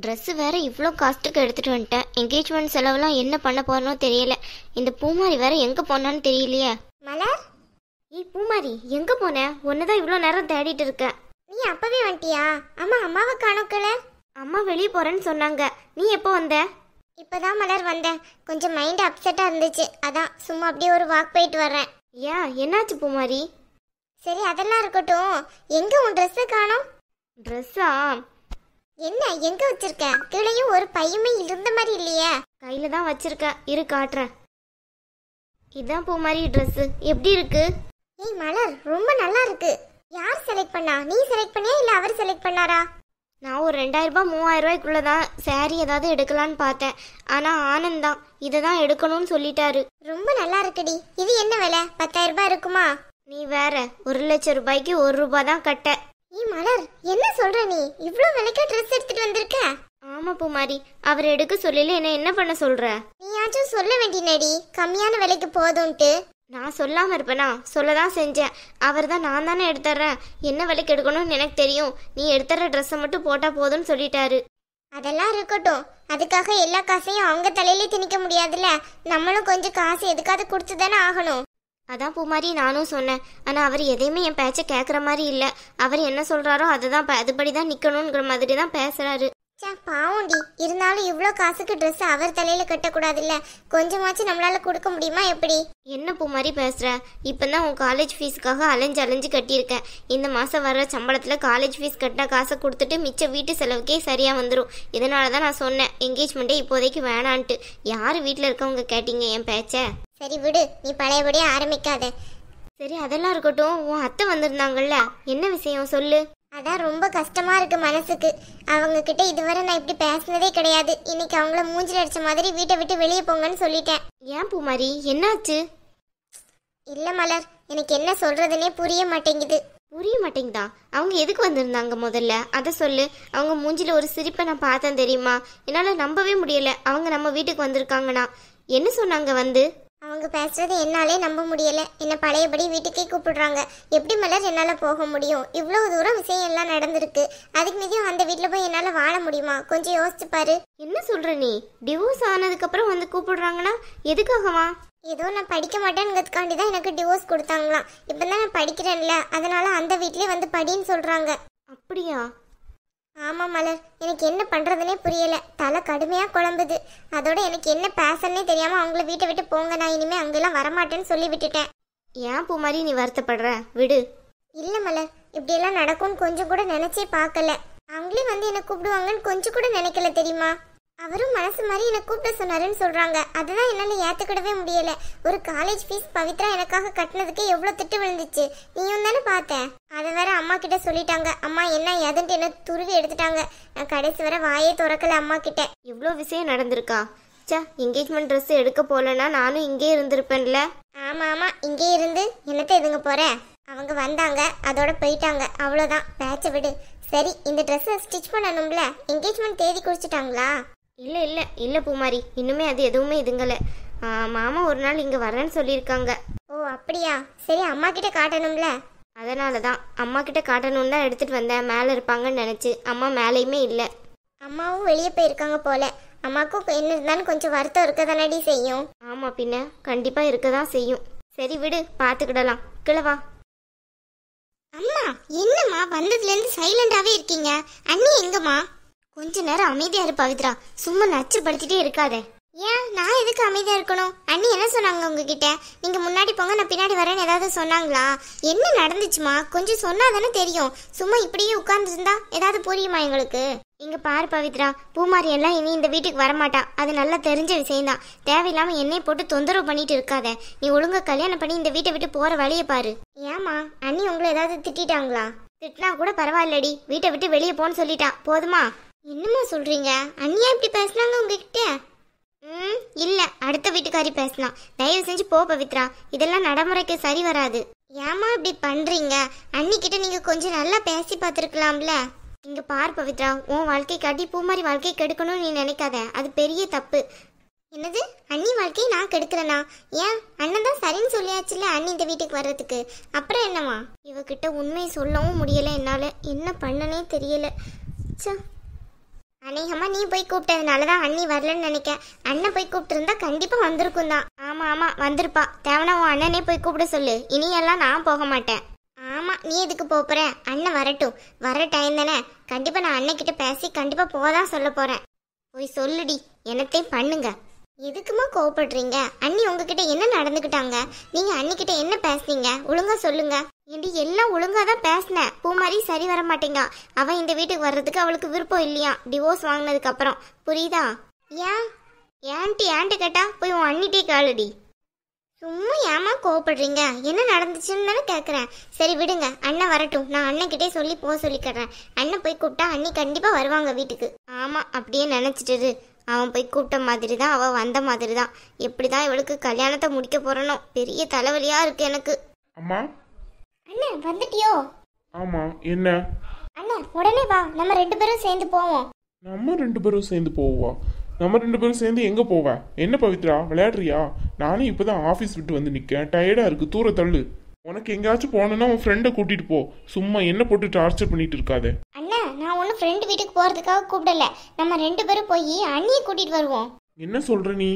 Dress வேற இவ்வளோ காஸ்ட்டுக்கு எடுத்துகிட்டு வந்துட்டேன். என்கேஜ்மெண்ட் செலவுலாம் என்ன பண்ண போறனோ தெரியல. இந்த பூமாரி வேற எங்கே போனான்னு தெரியலையே. மலர், ஏய் பூமாரி, எங்கே போன? ஒன்று தான் இவ்வளோ நேரம் தேடிட்டு இருக்கேன். நீ அப்பவே வந்துட்டியா? அம்மா அம்மாவை காணோக்கல. அம்மா வெளியே போகிறேன்னு சொன்னாங்க. நீ எப்போ வந்த? இப்போதான் மலர் வந்தேன். கொஞ்சம் மைண்ட் அப்செட்டாக இருந்துச்சு, அதான் சும்மா அப்படியே ஒரு வாக் போயிட்டு வர்றேன். ஏன், என்னாச்சு பூமாரி? சரி அதெல்லாம் இருக்கட்டும், எங்கே உன் ட்ரெஸ்ஸை காணோம்? ட்ரெஸ்ஸா? என்ன எங்கே வச்சிருக்க? கீழேயும் ஒரு பையுமே இருந்த மாதிரி இல்லையே. கையில் தான் வச்சிருக்கேன், இரு காட்டுறேன். இதான் பூமாரி ட்ரெஸ்ஸு. எப்படி இருக்கு? ஏய் மலர், ரொம்ப நல்லா இருக்கு. யார் செலக்ட் பண்ணா? நீ செலக்ட் பண்ணியா இல்லை அவர் செலக்ட் பண்ணாரா? நான் ஒரு 2000 ரூபாய் 3000 ரூபாய்க்குள்ளே தான் சாரீ ஏதாவது எடுக்கலான்னு பார்த்தேன். ஆனால் ஆனந்த் தான் இதை தான் எடுக்கணும்னு சொல்லிட்டாரு. ரொம்ப நல்லா இருக்குடி. இது என்ன விலை? 10,000 ரூபாய் இருக்குமா? நீ வேற 1,00,000 ரூபாய்க்கு 1 ரூபாய் தான் கட்ட. ஏய் மலர், என்ன சொல்ற நீ? இவ்ளோ விலைக்கு ட்ரெஸ் எடுத்துட்டு வந்திருக்க? ஆமா பூமாரி, அவர் எடுக்க சொல்லல. என்ன பண்ண சொல்ற? நீயாச்சும் சொல்ல வேண்டியனடி, கம்மியான விலைக்கு போதும்ட்டு. நான் சொல்லாம இருப்பேனா? சொல்லதான் செஞ்சேன். அவர் தான் நான் தானே எடுத்துறேன், என்ன விலைக்கு எடுக்கணும்னு எனக்கு தெரியும், நீ எடுத்துற ட்ரெஸ்ஸை மட்டும் போட்டா போதும்னு சொல்லிட்டாரு. அதெல்லாம் இருக்கட்டும், அதுக்காக எல்லா காசையும் அவங்க தலையிலே திணிக்க முடியாதுல்ல. நம்மளும் கொஞ்சம் காசு எதுக்காவது கொடுத்து தானே ஆகணும். அதான் பூமாரி நானும் சொன்னேன். ஆனால் அவர் எதையுமே என் பேச்சை கேட்குற மாதிரி இல்லை. அவர் என்ன சொல்கிறாரோ அதுதான் அதுபடி தான் நிற்கணுங்கிற மாதிரி தான் பேசுகிறாரு. சே பாவண்டி, இருந்தாலும் இவ்வளோ காசுக்கு ட்ரெஸ் அவர் தலையில் கட்டக்கூடாதுல்ல. கொஞ்சமாச்சும் நம்மளால கொடுக்க முடியுமா எப்படி? என்ன பூமாரி பேசுகிற? இப்போ தான் உன் காலேஜ் ஃபீஸுக்காக அலைஞ்சு கட்டியிருக்கேன். இந்த மாதம் வர சம்பளத்தில் காலேஜ் ஃபீஸ் கட்டின காசை கொடுத்துட்டு மிச்ச வீட்டு செலவுக்கே சரியாக வந்துடும். இதனால தான் நான் சொன்னேன் என்கேஜ்மெண்ட்டே இப்போதைக்கு வேணான்ட்டு. யார் வீட்டில் இருக்கவங்க கேட்டீங்க என் பேச்சை? சரி விடு, நீ பழையபடியே ஆரம்பிக்காத. சரி அதெல்லாம் இருக்கட்டும். உன் அத்தை வந்திருந்தாங்கல்ல, என்ன விஷயம் சொல்லு. அதான் ரொம்ப கஷ்டமா இருக்கு மனசுக்கு. அவங்க கிட்ட இதுவரை நான் இப்படி பேசினதே கிடையாது. இன்னைக்கு அவங்கள மூஞ்சில் அடிச்ச மாதிரி வீட்டை விட்டு வெளியே போங்கன்னு சொல்லிட்டேன். ஏன் பூமாரி, என்னாச்சு? இல்ல மலர், எனக்கு என்ன சொல்றதுன்னே புரிய மாட்டேங்குது. புரிய மாட்டேங்குதா? அவங்க எதுக்கு வந்திருந்தாங்க முதல்ல அதை சொல்லு. அவங்க மூஞ்சில ஒரு சிரிப்பை நான் பார்த்தேன் தெரியுமா? என்னால் நம்பவே முடியல அவங்க நம்ம வீட்டுக்கு வந்திருக்காங்கன்னா. என்ன சொன்னாங்க வந்து? அவங்க பேசுறது என்னாலே நம்ப முடியல. என்ன பழையபடி வீட்டுக்கே கூப்பிடுறாங்க. எப்படி மலர் என்னால போக முடியும்? இவ்வளவு தூரம் விஷயம் எல்லாம் நடந்திருக்கு. அதுக்கு மீதியும் அந்த வீட்டுல போய் என்னால வாழ முடியுமா? கொஞ்சம் யோசிச்சு பாரு. என்ன சொல்ற நீ? டிவோர்ஸ் ஆனதுக்கு அப்புறம் வந்து கூப்பிடுறாங்கன்னா எதுக்காகவா? ஏதோ நான் படிக்க மாட்டேங்கிறதுக்காண்டி தான் எனக்கு டிவோர்ஸ் கொடுத்தாங்களாம். இப்பதான் நான் படிக்கிறேன்ல, அதனால அந்த வீட்லயே வந்து படின்னு சொல்றாங்க. அப்படியா? ஆமா மலர், எனக்கு என்ன பண்றதுனே புரியல. தலை கடுமையா குழம்புது. அதோட எனக்கு என்ன பேசன்னே தெரியாம அவங்கள வீட்டை விட்டு போங்க, நான் இனிமே அங்கெல்லாம் வரமாட்டேன்னு சொல்லி விட்டுட்டேன். ஏன் பூமாரி நீ வருத்தப்படுற? விடு. இல்ல மலர், இப்படியெல்லாம் நடக்கும்னு கொஞ்சம் கூட நினைச்சே பார்க்கல. அவங்களே வந்து என்ன கூப்பிடுவாங்கன்னு கொஞ்சம் கூட நினைக்கல தெரியுமா? அவரும் மனசு மாதிரி என்ன கூப்பிட சொன்னாருன்னு சொல்றாங்க. அதுதான் என்னால ஏத்துக்கிடவே முடியல. ஒரு காலேஜ் ஃபீஸ் பவித்ரா எனக்காக கட்டினதுக்கு எவ்வளவு திட்டு விழுந்துச்சு, நீயும் தானே பார்த்தேன். அதை வேற அம்மா கிட்ட சொல்லிட்டாங்க. அம்மா என்ன எதுன்ட்டு என்ன துருவி எடுத்துட்டாங்க. நான் கடைசி வரை வாயே திறக்கல அம்மா கிட்ட. இவ்வளோ விஷயம் நடந்திருக்கா? சா, என்கேஜ்மெண்ட் ட்ரெஸ் எடுக்க போலன்னா நானும் இங்கே இருந்திருப்பேன்ல. ஆமா ஆமா, இங்கே இருந்து என்னத்த இதுங்க போறேன். அவங்க வந்தாங்க, அதோட போயிட்டாங்க, அவ்வளோதான். பேச்ச விடு. சரி, இந்த ட்ரெஸ்ஸை ஸ்டிச் பண்ணணும்ல. என்கேஜ்மெண்ட் தேதி குறிச்சிட்டாங்களா? இல்லை பூமாரி, இன்னுமே அது எதுவுமே இதுங்கலை. மாமா ஒரு நாள் இங்கே வரேன்னு சொல்லியிருக்காங்க. ஓ அப்படியா? சரி, அம்மா கிட்ட காட்டணும்ல. அதனால தான் அம்மா கிட்ட காட்டணும்னு தான் எடுத்துகிட்டு வந்தேன். மேலே இருப்பாங்கன்னு நினச்சி. அம்மா மேலேயுமே இல்லை. அம்மாவும் வெளியே போயிருக்காங்க போல. அம்மாவுக்கும் என்ன இருந்தாலும் கொஞ்சம் வருத்தம் இருக்க தானடி செய்யும். ஆமாம், பின்ன கண்டிப்பாக இருக்க தான் செய்யும். சரி விடு, பார்த்துக்கிடலாம். கிளவா. அம்மா என்னம்மா வந்ததுலேருந்து சைலண்டாகவே இருக்கீங்க? அண்ணி எங்கம்மா? கொஞ்ச நேரம் அமைதியா இரு பவித்ரா, சும்மா நச்சுப்படுத்திட்டே இருக்காதே. ஏன் நான் எதுக்கு அமைதியா இருக்கணும்? அண்ணி என்ன சொன்னாங்க உங்ககிட்ட? நீங்க முன்னாடி போங்க, நான் பின்னாடி வரேன்னு ஏதாவது சொன்னாங்களா? என்ன நடந்துச்சுமா? கொஞ்சம் சொன்னாதானே தெரியும். சும்மா இப்படியே உட்கார்ந்துருந்தா ஏதாவது புரியுமா எங்களுக்கு? இங்க பாரு பவித்ரா, பூமாரி எல்லாம் இனி இந்த வீட்டுக்கு வரமாட்டா. அது நல்லா தெரிஞ்ச விஷயம்தான். தேவையில்லாம என்னை போட்டு தொந்தரவு பண்ணிட்டு இருக்காத. நீ ஒழுங்கா கல்யாணம் பண்ணி இந்த வீட்டை விட்டு போற வழியை பாரு. ஏமா அண்ணி உங்களை ஏதாவது திட்டாங்களா? திட்டினா கூட பரவாயில்லடி, வீட்டை விட்டு வெளியே போன்னு சொல்லிட்டா. போதுமா? என்னம்மா சொல்றீங்க? அண்ணியா இப்படி பேசுனாங்க உங்ககிட்ட? இல்ல, அடுத்த வீட்டுக்காரி பேசலாம். தயவு செஞ்சு போ பவித்ரா, இதெல்லாம் நடைமுறைக்கு சரி வராது. ஏமா இப்படி பண்றீங்க? அண்ணி கிட்ட நீங்க கொஞ்சம் நல்லா பேசி பார்த்துருக்கலாம்ல. இங்க பார் பவித்ரா, உன் வாழ்க்கை காட்டி பூமாரி வாழ்க்கை கெடுக்கணும்னு நீ நினைக்காத. அது பெரிய தப்பு. என்னது? அண்ணி வாழ்க்கையை நான் கெடுக்கிறேனா? ஏன்? அண்ணன் தான் சரின்னு சொல்லியாச்சுல அண்ணி இந்த வீட்டுக்கு வர்றதுக்கு. அப்புறம் என்னம்மா? இவகிட்ட உண்மையை சொல்லவும் முடியல என்னால. என்ன பண்ணனே தெரியல. சே, அநேகமா நீ போய் கூப்பிட்டதுனாலதான் அண்ணி வரலன்னு நினைக்கேன். அண்ணன் போய் கூப்பிட்டு இருந்தா கண்டிப்பா வந்திருக்கும் தான். ஆமா ஆமா வந்திருப்பா. தேவனா உன் அண்ணனே போய் கூப்பிட சொல்லு. இனியெல்லாம் நான் போக மாட்டேன். ஆமா, நீ எதுக்கு போற? அண்ணன் வரட்டும், வர டைம் தானே. கண்டிப்பா நான் அண்ணன் கிட்ட பேசி கண்டிப்பா போதான் சொல்ல போறேன். போய் சொல்லுடி, என்னத்தையும் பண்ணுங்க. எதுக்குமா கோவப்படுறீங்க? அண்ணி உங்ககிட்ட என்ன நடந்துக்கிட்டாங்க? நீங்க அண்ணிக்கிட்ட என்ன பேசுனீங்க? ஒழுங்கா சொல்லுங்க. ஏண்டி எல்லாம் ஒழுங்கா தான் பேசினேன். பூமாரி சரி வர மாட்டேங்க. அவன் இந்த வீட்டுக்கு வர்றதுக்கு அவளுக்கு விருப்பம் இல்லையா, டிவோர்ஸ் வாங்கினதுக்கு அப்புறம். புரியுதா? ஏன்? ஏன்ட்டு கேட்டா போய் உன் அண்ணிட்டே காலடி. சும்மா ஏமா கோவப்படுறீங்க? என்ன நடந்துச்சுன்னு தானே கேட்குறேன். சரி விடுங்க, அண்ணன் வரட்டும். நான் அண்ணன்கிட்டே சொல்லி போக சொல்லிக்கிறேன். அண்ணன் போய் கூப்பிட்டா அண்ணி கண்டிப்பா வருவாங்க வீட்டுக்கு. ஆமா, அப்படியே நினைச்சிட்டு அவன் போய் கூப்பிட்ட மாதிரி தான் அவள் வந்த மாதிரி தான். எப்படி தான் இவளுக்கு கல்யாணத்தை முடிக்க போறனோ, பெரிய தலைவலியா இருக்கு எனக்கு. அம்மா. அண்ணன் வந்துட்டியோ? ஆமா, என்ன? அண்ணன் உடனே வா, நம்ம 2 பேரும் சேர்ந்து போவோம். நம்ம 2 பேரும் சேர்ந்து போவா? நம்ம 2 பேரும் சேர்ந்து எங்க போவ? என்ன பவித்ரா, விளையாடுறியா? நானே இப்பதான் ஆபீஸ் விட்டு வந்து நிக்கேன். டயர்டா இருக்கு, தூர தள்ளு. உனக்கு எங்கேயாச்சும் போகணுன்னா உன் ஃப்ரெண்டை கூட்டிட்டு போ. சும்மா என்ன போட்டு டார்ச்சர் பண்ணிட்டு இருக்காத. அண்ணன், நான் ஒன்றும் ஃப்ரெண்டு வீட்டுக்கு போறதுக்காக கூப்பிடல. நம்ம 2 பேரும் போய் அண்ணியை கூட்டிட்டு வருவோம். என்ன சொல்ற நீ?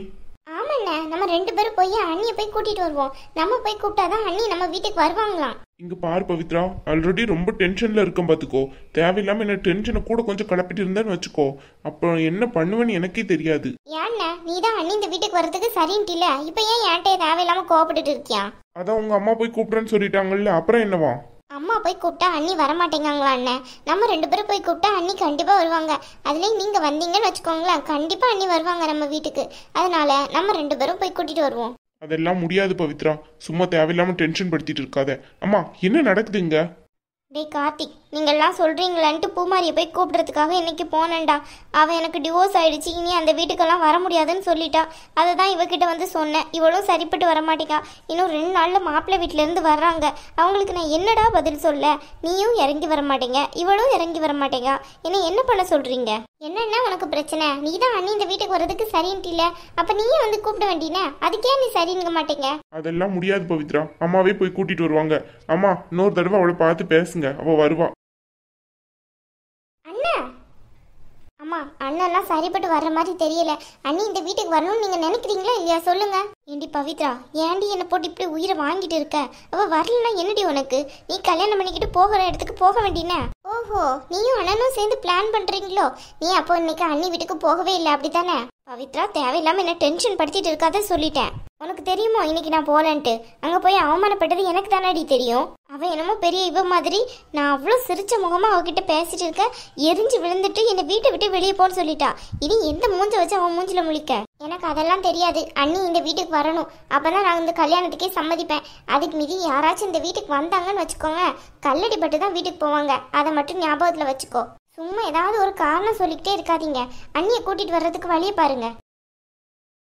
ஆமாண்ணே, நம்ம 2 பேரும் போய் அண்ணியை போய் கூட்டிட்டு வருவோம். நம்ம போய் கூப்பிட்டாதான் அண்ணி நம்ம வீட்டுக்கு வருவாங்களாம். இங்க பாரு பவித்ரா, ஆல்ரெடி ரொம்ப டென்ஷன்ல இருக்கேன் பாத்துக்கோ. தேவையில்லாம என்ன டென்ஷனை கூட கொஞ்சம் கிளப்பிட்டு இருந்தேன்னு வச்சுக்கோ, அப்புறம் என்ன பண்ணுவேன்னு எனக்கே தெரியாது. ஏன்னா நீ தான் அண்ணி இந்த வீட்டுக்கு வர்றதுக்கு சரின்ட்டில, இப்ப ஏன் என்கிட்ட தேவையில்லாம கோவப்பட்டுட்டு இருக்கியா? அதான் உங்க அம்மா போய் கூப்பிடுறேன்னு சொல்லிட்டாங்கல்ல, அப்புறம் என்னவா? அம்மா போய் கூப்பிட்டா அண்ணி வரமாட்டேங்காங்களா அண்ணன்? நம்ம 2 பேரும் போய் கூப்பிட்டா அண்ணி கண்டிப்பா வருவாங்க. அதுலயும் நீங்க வந்தீங்கன்னு வச்சுக்கோங்களேன், கண்டிப்பா அண்ணி வருவாங்க நம்ம வீட்டுக்கு. அதனால நம்ம 2 பேரும் போய் கூட்டிட்டு வருவோம். அதெல்லாம் முடியாது பவித்ரா, சும்மா தேவையில்லாம டென்ஷன் படுத்திட்டு இருக்காத. அம்மா, என்ன நடக்குதுங்க? டேய் கார்த்திக், நீங்கள்லாம் சொல்கிறீங்களான்ட்டு பூமாரியை போய் கூப்பிட்றதுக்காக இன்னைக்கு போனேன்டா. அவன் எனக்கு டிவோர்ஸ் ஆயிடுச்சு, இனி அந்த வீட்டுக்கெல்லாம் வர முடியாதுன்னு சொல்லிட்டா. அதை தான் இவகிட்ட வந்து சொன்னேன். இவளும் சரிப்பட்டு வரமாட்டேங்கா. இன்னும் 2 நாளில் மாப்பிள்ளை வீட்டிலேருந்து வர்றாங்க. அவங்களுக்கு நான் என்னடா பதில் சொல்ல? நீயும் இறங்கி வர மாட்டேங்க, இவளும் இறங்கி வர மாட்டேங்க. என்ன பண்ண சொல்கிறீங்க? என்னன்னா உனக்கு பிரச்சனை? நீ தான் அண்ணி இந்த வீட்டுக்கு வர்றதுக்கு சரின்ட்டில, அப்ப நீயே வந்து கூப்பிட வேண்டியனே. அதுக்கே நீ சரிங்க மாட்டேங்க. அதெல்லாம் முடியாது பவித்ரா, அம்மாவே போய் கூட்டிட்டு வருவாங்க. அம்மா, இன்னொரு தடவை அவளை பார்த்து பேசுங்க, அவ வருவா. அண்ணா, அம்மா, அண்ணெல்லாம் சரிப்பட்டு வர்ற மாதிரி தெரியல. அண்ணி இந்த வீட்டுக்கு வரணும்னு நீங்க நினைக்கிறீங்களா இல்லையா? சொல்லுங்க. ஏண்டி பவித்ரா, ஏண்டி என்னை போட்டு இப்படி உயிரை வாங்கிட்டு இருக்க? அவள் வரலன்னா என்னடி உனக்கு? நீ கல்யாணம் பண்ணிக்கிட்டு போகிற இடத்துக்கு போக வேண்டியனே. ஓஹோ, நீயும் அண்ணனும் சேர்ந்து பிளான் பண்றீங்களோ? நீ அப்போ இன்னைக்கு அண்ணி வீட்டுக்கு போகவே இல்லை, அப்படித்தானே? பவித்ரா, தேவையில்லாம என்ன டென்ஷன் படுத்திட்டு இருக்காத சொல்லிட்டேன். உனக்கு தெரியுமோ இன்னைக்கு நான் போகலன்ட்டு? அங்கே போய் அவமானப்பட்டது எனக்கு தானடி தெரியும். அவன் என்னமோ பெரிய இவ மாதிரி, நான் அவ்வளோ சிரிச்ச முகமாக அவகிட்ட பேசிட்டு இருக்க, எரிஞ்சு விழுந்துட்டு என்னை வீட்டை விட்டு வெளியே போன்னு சொல்லிட்டா. இனி எந்த மூஞ்ச வச்சு அவன் மூஞ்சில முழிக்க? எனக்கு அதெல்லாம் தெரியாது. அண்ணி இந்த வீட்டுக்கு வரணும், அப்பதான் நான் இந்த கல்யாணத்துக்கே சம்மதிப்பேன். அதுக்கு மீறி யாராச்சும் இந்த வீட்டுக்கு வந்தாங்கன்னு வச்சுக்கோங்க, கல்லடி பட்டு தான் வீட்டுக்கு போவாங்க. அதை மட்டும் ஞாபகத்துல வச்சுக்கோ. சும்மா ஏதாவது ஒரு காரணம் சொல்லிக்கிட்டே இருக்காதீங்க. அண்ணியை கூட்டிட்டு வர்றதுக்கு வழியை பாருங்க.